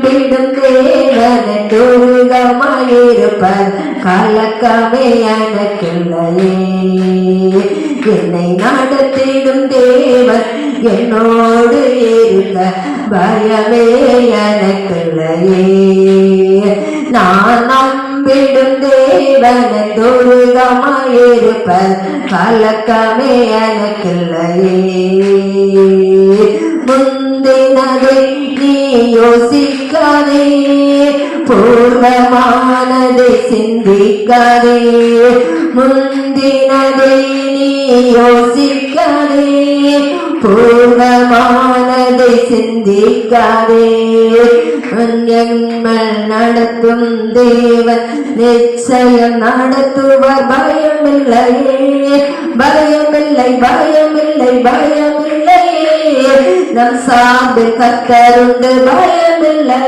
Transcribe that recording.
நம்பிடும் தேவனை துருகமாயிருப்பர் கலக்கமே எனக்கில்லையே. என்னை நடத்திடும் தேவன் என்னோடு இருக்க பயமே எனக்கில்லையே. நான் நம்பிடும் தேவனை துருகமாயிருப்பர் கலக்கமே எனக்கில்லையே. முந்தினதை நீ யோசிக்காதே, பூர்வமானதை சிந்திக்காதே. முந்தினதை நீ யோசிக்காதே, பூர்வமானதை சிந்திக்காதே. எங்கள் நடத்தும் தேவன் நிச்சயம் நடத்துவார். பயமில்லையே, பயமில்லை, பயமில்லை, பயமில்லையே. நம் சார்பில் கர்த்தருண்டு, பயமில்லை.